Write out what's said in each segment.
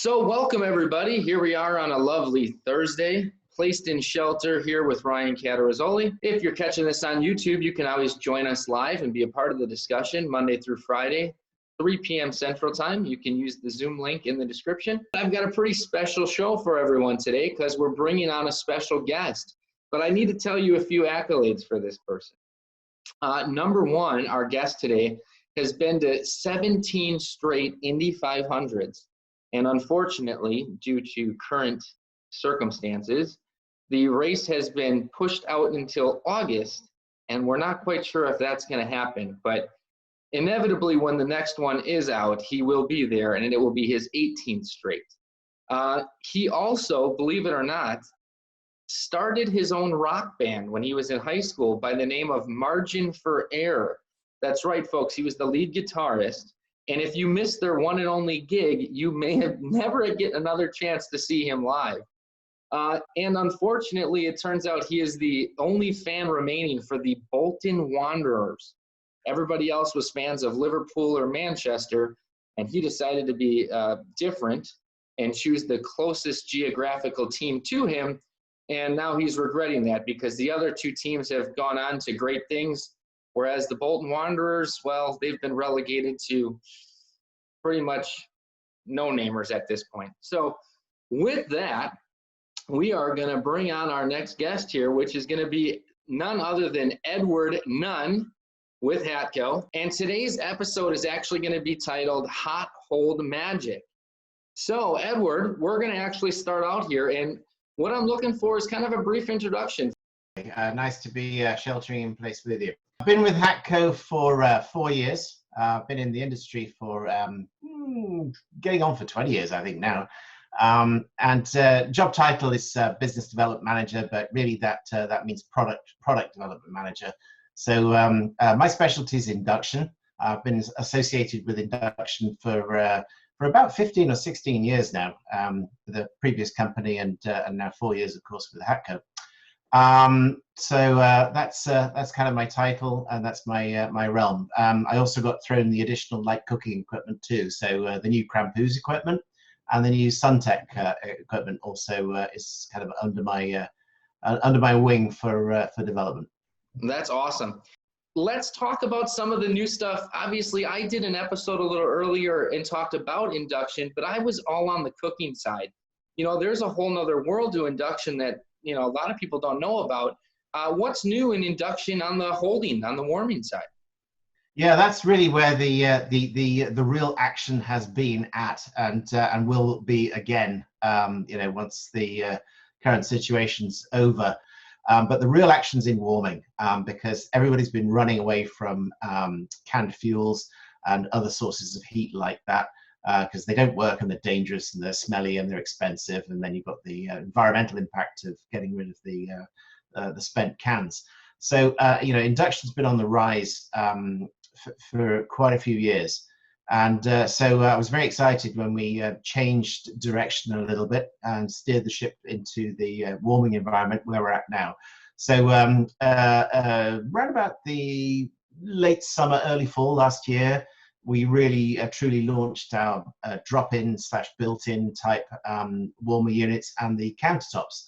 So welcome everybody. Here we are on a lovely Thursday, placed in shelter here with Ryan Catarozoli. If you're catching this on YouTube, you can always join us live and be a part of the discussion Monday through Friday, 3 p.m. Central Time. You can use the Zoom link in the description. I've got a pretty special show for everyone today because we're bringing on a special guest. But I need to tell you a few accolades for this person. Number one, our guest today has been to 17 straight Indy 500s. And unfortunately, due to current circumstances, the race has been pushed out until August, and we're not quite sure if that's going to happen. But inevitably, when the next one is out, he will be there, and it will be his 18th straight. He also, believe it or not, started his own rock band when he was in high school by the name of Margin for Error. That's right, folks. He was the lead guitarist. And if you missed their one and only gig, you may have never get another chance to see him live. And unfortunately, it turns out he is the only fan remaining for the Bolton Wanderers. Everybody else was fans of Liverpool or Manchester, and he decided to be different and choose the closest geographical team to him. And now he's regretting that because the other two teams have gone on to great things. Whereas the Bolton Wanderers, well, they've been relegated to pretty much no-namers at this point. So with that, we are going to bring on our next guest here, which is going to be none other than Edward Nunn with Hatco. And today's episode is actually going to be titled Hot Hold Magic. So Edward, we're going to actually start out here. And what I'm looking for is kind of a brief introduction. Nice to be sheltering in place with you. I've been with Hatco for 4 years. I've been in the industry for getting on for 20 years, I think now. Job title is Business Development Manager, but really that means Product Development Manager. So my specialty is Induction. I've been associated with Induction for about 15 or 16 years now, with the previous company, and now 4 years, of course, with Hatco. So that's kind of my title, and that's my realm. I also got thrown the additional light cooking equipment too. So the new Crampoos equipment and the new Suntech equipment also is kind of under my wing for development. That's awesome. Let's talk about some of the new stuff. Obviously, I did an episode a little earlier and talked about Induction, but I was all on the cooking side. You know, there's a whole nother world to Induction that a lot of people don't know about. What's new in Induction on the warming side? Yeah, that's really where the real action has been at, and will be again. Once the current situation's over. But the real action's in warming, because everybody's been running away from canned fuels and other sources of heat like that. Because they don't work and they're dangerous and they're smelly and they're expensive, and then you've got the environmental impact of getting rid of the spent cans. So Induction's been on the rise for quite a few years, and so I was very excited when we changed direction a little bit and steered the ship into the warming environment where we're at now. So around about the late summer, early fall last year, we really truly launched our drop-in / built-in type warmer units and the countertops.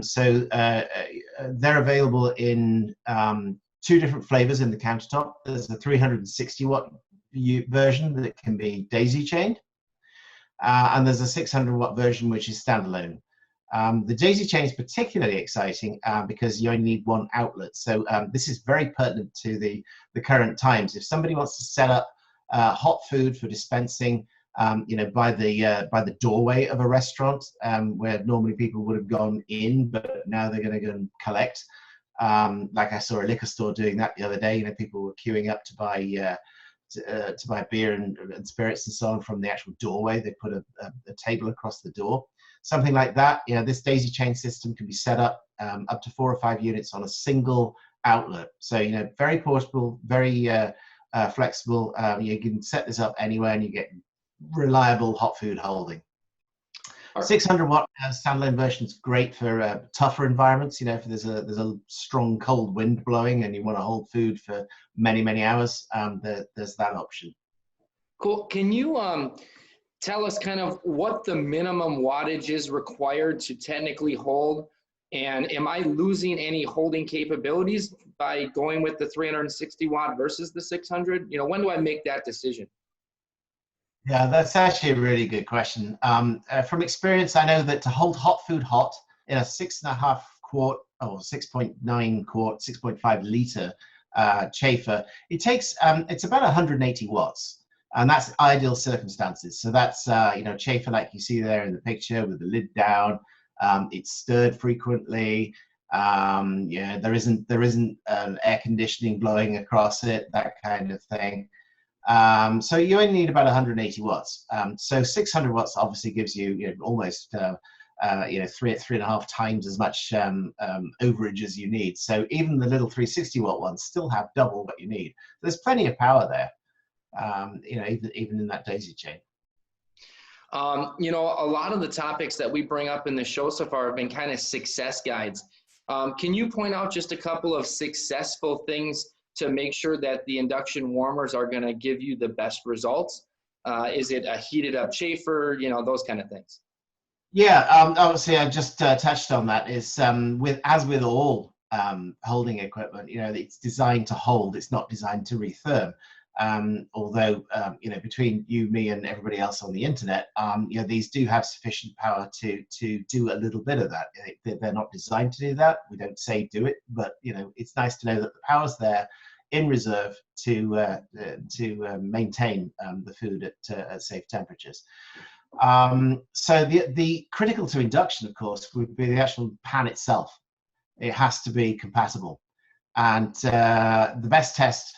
So they're available in 2 different flavors in the countertop. There's a 360 watt version that can be daisy chained, and there's a 600 watt version which is standalone. The daisy chain is particularly exciting because you only need 1 outlet. So this is very pertinent to the current times. If somebody wants to set up hot food for dispensing, by the doorway of a restaurant, where normally people would have gone in, but now they're going to go and collect. Like I saw a liquor store doing that the other day. People were queuing up to buy beer and spirits and so on from the actual doorway. They put a table across the door. Something like that. This daisy chain system can be set up to 4 or 5 units on a single outlet. So very portable, very flexible. You can set this up anywhere and you get reliable hot food holding. 600 watt standalone version is great for tougher environments. If there's a strong cold wind blowing and you want to hold food for many hours, there's that option. Cool. Can you tell us kind of what the minimum wattage is required to technically hold, and am I losing any holding capabilities by going with the 360 watt versus the 600? You know, when do I make that decision? Yeah, that's actually a really good question. From experience, I know that to hold hot food hot in a 6.5 quart or 6.9 quart, 6.5 liter chafer, it takes, it's about 180 watts. And that's ideal circumstances. So that's, you know, chafer like you see there in the picture with the lid down. It's stirred frequently. Yeah, there isn't air conditioning blowing across it, that kind of thing. So you only need about 180 watts. So 600 watts obviously gives you, you know, almost you know, three and a half times as much overage as you need. So even the little 360 watt ones still have double what you need. There's plenty of power there. You know, even in that daisy chain. You know, a lot of the topics that we bring up in the show so far have been kind of success guides. Can you point out just a couple of successful things to make sure that the induction warmers are going to give you the best results? Is it a heated up chafer? You know, those kind of things. Yeah, obviously I just touched on that. Is as with all holding equipment, you know, it's designed to hold. It's not designed to retherm. Although, you know, between you, me, and everybody else on the internet, you know, these do have sufficient power to do a little bit of that. They're not designed to do that. We don't say do it, but, you know, it's nice to know that the power's there in reserve to maintain the food at safe temperatures. So the critical to induction, of course, would be the actual pan itself. It has to be compatible. And the best test,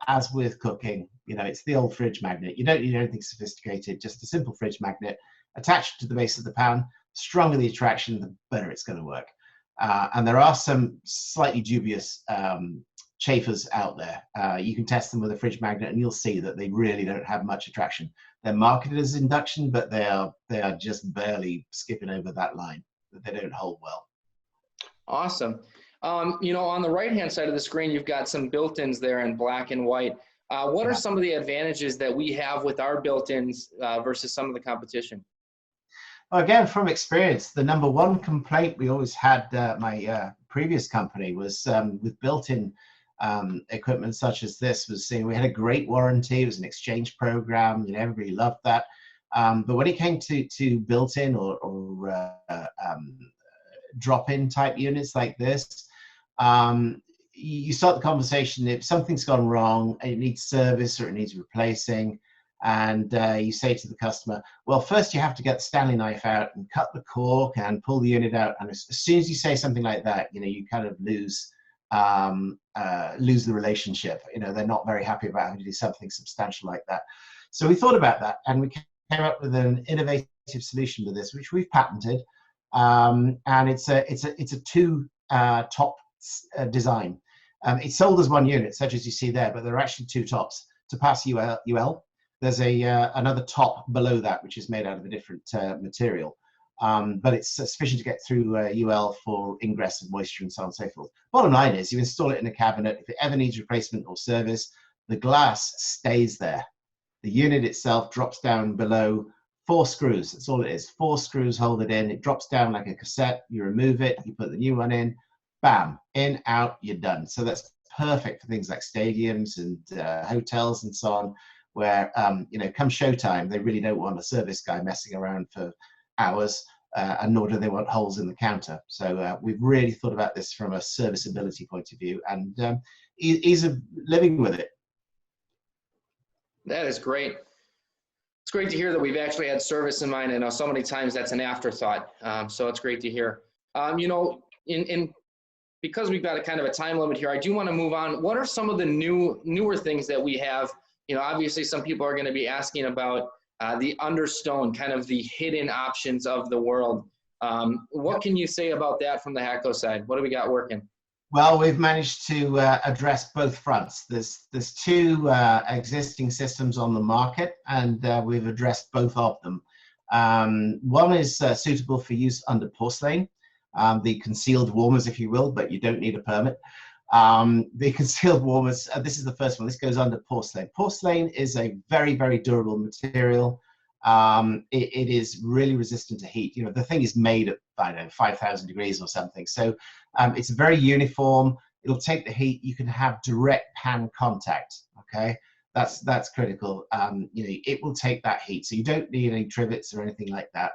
as with cooking, you know, it's the old fridge magnet. You don't need anything sophisticated, just a simple fridge magnet attached to the base of the pan. Stronger the attraction, the better it's going to work. And there are some slightly dubious chafers out there. You can test them with a fridge magnet and you'll see that they really don't have much attraction. They're marketed as induction, but they are just barely skipping over that line. They don't hold well. Awesome. You know, on the right-hand side of the screen, you've got some built-ins there in black and white. What are some of the advantages that we have with our built-ins versus some of the competition? Well, again, from experience, the number one complaint we always had my previous company was with built-in equipment such as this, was saying we had a great warranty. It was an exchange program. You know, everybody loved that. But when it came to built-in or drop-in type units like this, you start the conversation if something's gone wrong, it needs service or it needs replacing, and you say to the customer, well, first you have to get the Stanley knife out and cut the cork and pull the unit out. And as soon as you say something like that, you know, you kind of lose the relationship. You know, they're not very happy about having to do something substantial like that. So we thought about that and we came up with an innovative solution to this, which we've patented. And it's a two top design. It's sold as one unit, such as you see there, but there are actually two tops to pass UL. There's another top below that, which is made out of a different material, but it's sufficient to get through UL for ingress of moisture and so on and so forth. Bottom line is, you install it in a cabinet. If it ever needs replacement or service, the glass stays there. The unit itself drops down below 4 screws. That's all it is. 4 screws hold it in. It drops down like a cassette. You remove it. You put the new one in. Bam, in, out, you're done. So that's perfect for things like stadiums and hotels and so on, where, you know, come showtime, they really don't want a service guy messing around for hours, and nor do they want holes in the counter. So we've really thought about this from a serviceability point of view and ease of living with it. That is great. It's great to hear that we've actually had service in mind. I know so many times that's an afterthought. So it's great to hear. You know, because we've got a kind of a time limit here, I do want to move on. What are some of the newer things that we have? You know, obviously some people are going to be asking about the understone, kind of the hidden options of the world. What can you say about that from the Hatco side? What do we got working? Well, we've managed to address both fronts. There's 2 existing systems on the market, and we've addressed both of them. One is suitable for use under Porcelain, the concealed warmers, if you will, but you don't need a permit. The concealed warmers, this is the first one. This goes under Porcelain. Porcelain is a very, very durable material. it is really resistant to heat. You know, the thing is made at, I don't know, 5,000 degrees or something. So it's very uniform. It'll take the heat. You can have direct pan contact. Okay, that's critical. You know, it will take that heat. So you don't need any trivets or anything like that.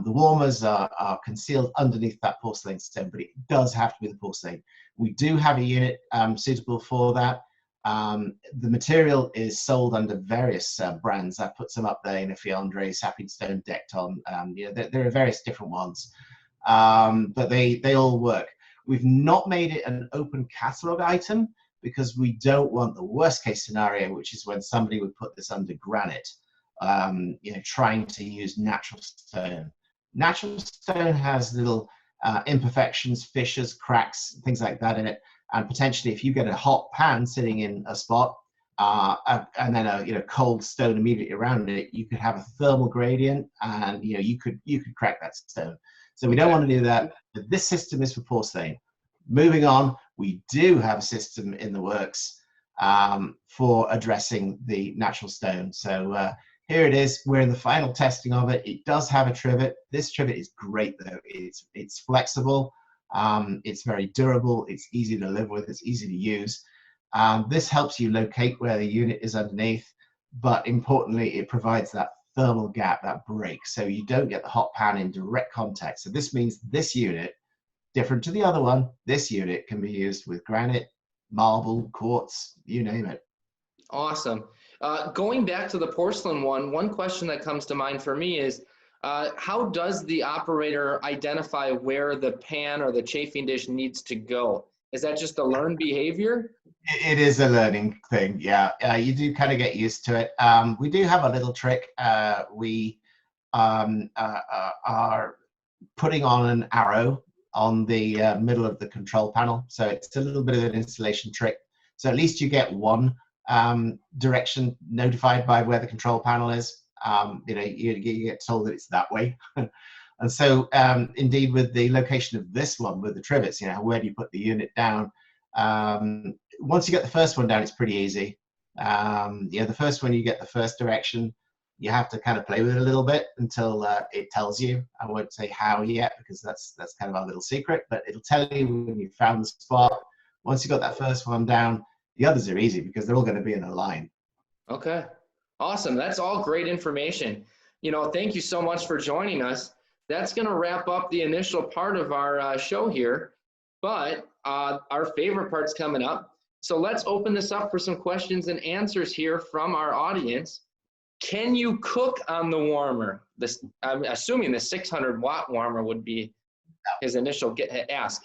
The warmers are concealed underneath that porcelain stone, but it does have to be the porcelain. We do have a unit suitable for that. The material is sold under various brands. I put some up there, you know, Fiandre, Sapping Stone, Decton. You know, there are various different ones, but they all work. We've not made it an open catalog item because we don't want the worst case scenario, which is when somebody would put this under granite, you know, trying to use natural stone. Natural stone has little imperfections, fissures, cracks, things like that in it. And potentially, if you get a hot pan sitting in a spot and then a, you know, cold stone immediately around it, you could have a thermal gradient, and you know, you could crack that stone. So we don't want to do that. But this system is for porcelain. Moving on, we do have a system in the works for addressing the natural stone. So here it is. We're in the final testing of it. It does have a trivet. This trivet is great though. It's flexible. It's very durable. It's easy to live with. It's easy to use. This helps you locate where the unit is underneath, but importantly, it provides that thermal gap, that break, so you don't get the hot pan in direct contact. So this means this unit, different to the other one, this unit can be used with granite, marble, quartz, you name it. Awesome. Going back to the porcelain one question that comes to mind for me is, how does the operator identify where the pan or the chafing dish needs to go? Is that just a learned behavior? It is a learning thing, yeah. You do kind of get used to it. We do have a little trick. We are putting on an arrow on the middle of the control panel. So it's a little bit of an installation trick. So at least you get one direction notified by where the control panel is. You know, you get told that it's that way. And so indeed with the location of this one with the trivets, you know, where do you put the unit down? Once you get the first one down, it's pretty easy. Yeah, the first one, you get the first direction. You have to kind of play with it a little bit until it tells you. I won't say how yet because that's kind of our little secret, but it'll tell you when you've found the spot. Once you got that first one down, the others are easy because they're all going to be in a line. Okay, awesome. That's all great information. You know, thank you so much for joining us. That's going to wrap up the initial part of our show here, but our favorite part's coming up. So let's open this up for some questions and answers here from our audience. Can you cook on the warmer? I'm assuming the 600-watt warmer would be his initial ask.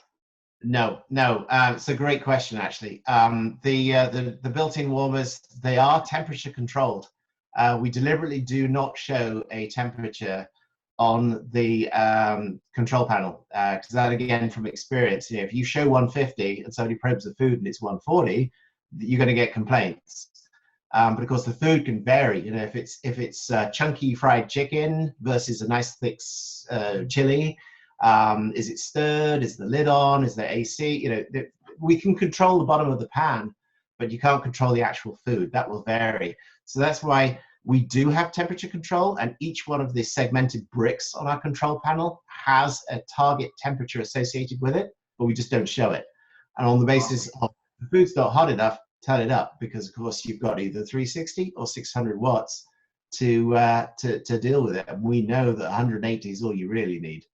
No. It's a great question, actually. The built-in warmers, they are temperature controlled. We deliberately do not show a temperature on the control panel because that, again, from experience, you know, if you show 150 and somebody probes the food and it's 140, you're going to get complaints. But of course, the food can vary. You know, if it's chunky fried chicken versus a nice thick chili, is it stirred? Is the lid on? Is there AC? You know, we can control the bottom of the pan, but you can't control the actual food. That will vary. So that's why we do have temperature control, and each one of the segmented bricks on our control panel has a target temperature associated with it, but we just don't show it. And on the basis of the food's not hot enough, turn it up, because of course you've got either 360 or 600 watts to deal with it. And we know that 180 is all you really need.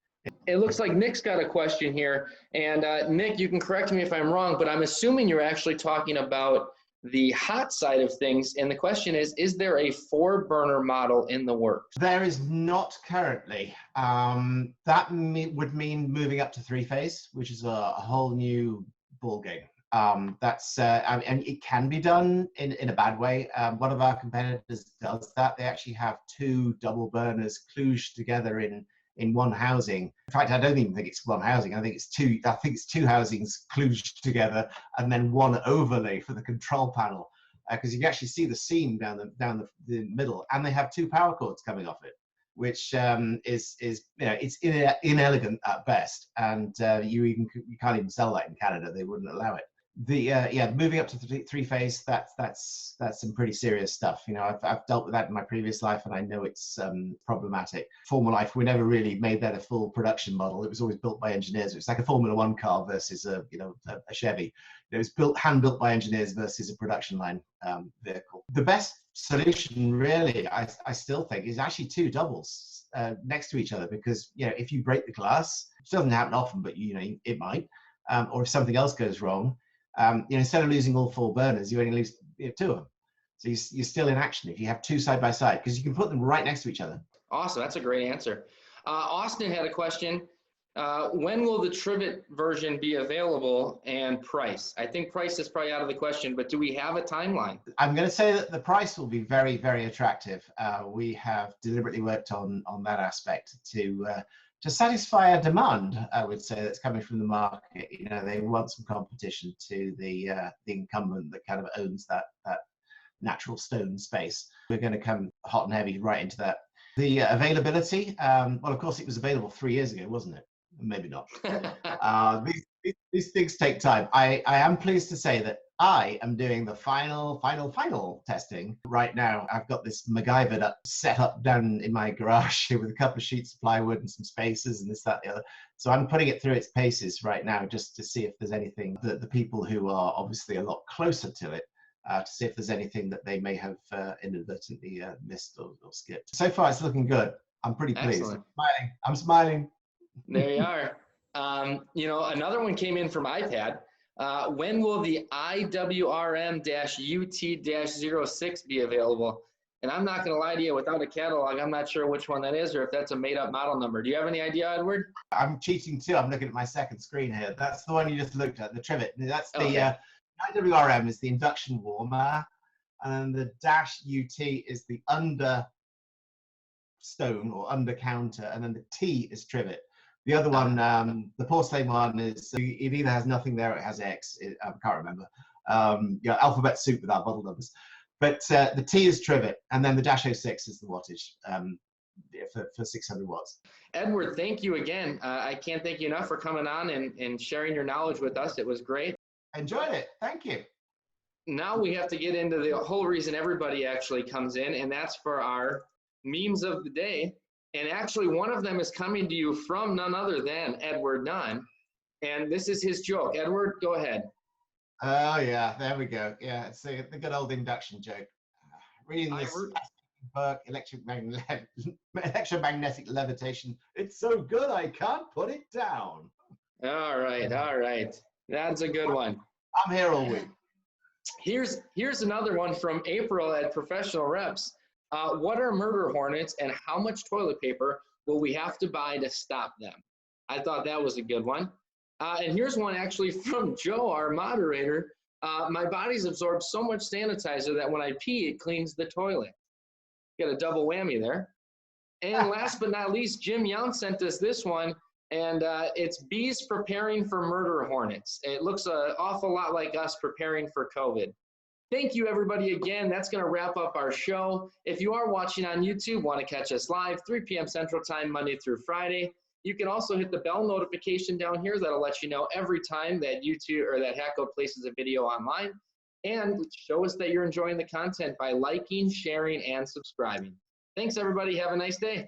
It looks like Nick's got a question here. And Nick, you can correct me if I'm wrong, but I'm assuming you're actually talking about the hot side of things. And the question is there a 4-burner model in the works? There is not currently. That would mean moving up to 3-phase, which is a whole new ballgame. And it can be done in a bad way. One of our competitors does that. They actually have 2 double burners kludged together in one housing. In fact, I don't even think it's one housing. I think it's 2 housings kludged together, and then one overlay for the control panel, because you can actually see the seam down the middle, and they have 2 power cords coming off it, which is you know, it's inelegant at best, and you can't even sell that in Canada. They wouldn't allow it. Yeah, moving up to three phase, that's some pretty serious stuff. You know, I've dealt with that in my previous life, and I know it's problematic. Former life, we never really made that a full production model. It was always built by engineers. It's like a Formula One car versus a Chevy. It was hand built by engineers versus a production line vehicle. The best solution, really, I still think, is actually two doubles next to each other, because if you break the glass, it doesn't happen often, but it might, or if something else goes wrong. Instead of losing all four burners, you only lose two of them. So you're still in action if you have two side by side, because you can put them right next to each other. Awesome. That's a great answer. Austin had a question. When will the trivet version be available, and price? I think price is probably out of the question, but do we have a timeline? I'm going to say that the price will be very, very attractive. We have deliberately worked on that aspect to satisfy a demand, I would say, that's coming from the market. They want some competition to the incumbent that kind of owns that natural stone space. We're going to come hot and heavy right into that. The availability, well, of course, it was available 3 years ago, wasn't it? Maybe not. These things take time. I am pleased to say that I am doing the final testing right now. I've got this MacGyver set up down in my garage here with a couple of sheets of plywood and some spacers and this, that, the other. So I'm putting it through its paces right now, just to see if there's anything that the people who are obviously a lot closer to it, to see if there's anything that they may have inadvertently missed or skipped. So far, it's looking good. I'm pretty pleased. Excellent. I'm smiling. There you are. Another one came in from iPad. When will the IWRM-UT-06 be available? And I'm not going to lie to you, without a catalog, I'm not sure which one that is, or if that's a made-up model number. Do you have any idea, Edward? I'm cheating too. I'm looking at my second screen here. That's the one you just looked at, the trivet. That's the IWRM is the induction warmer, and the -UT is the under stone or under counter, and then the T is trivet. The other one, the porcelain one, is it either has nothing there or it has X. I can't remember. Alphabet soup without bottle numbers. But the T is trivet, and then the -06 is the wattage for 600 watts. Edward, thank you again. I can't thank you enough for coming on and sharing your knowledge with us. It was great. Enjoyed it. Thank you. Now we have to get into the whole reason everybody actually comes in, and that's for our memes of the day. And actually, one of them is coming to you from none other than Edward Nunn. And this is his joke. Edward, go ahead. Oh, yeah. There we go. Yeah, it's the good old induction joke. Reading this book, electromagnetic levitation. It's so good, I can't put it down. All right. That's a good one. I'm here all week. Here's another one from April at Professional Reps. What are murder hornets, and how much toilet paper will we have to buy to stop them? I thought that was a good one. And here's one actually from Joe, our moderator. My body's absorbed so much sanitizer that when I pee, it cleans the toilet. Got a double whammy there. And last but not least, Jim Young sent us this one, and it's bees preparing for murder hornets. It looks an awful lot like us preparing for COVID. Thank you, everybody, again. That's going to wrap up our show. If you are watching on YouTube, want to catch us live, 3 p.m. Central Time, Monday through Friday. You can also hit the bell notification down here. That'll let you know every time that YouTube or that Hatco places a video online. And show us that you're enjoying the content by liking, sharing, and subscribing. Thanks, everybody. Have a nice day.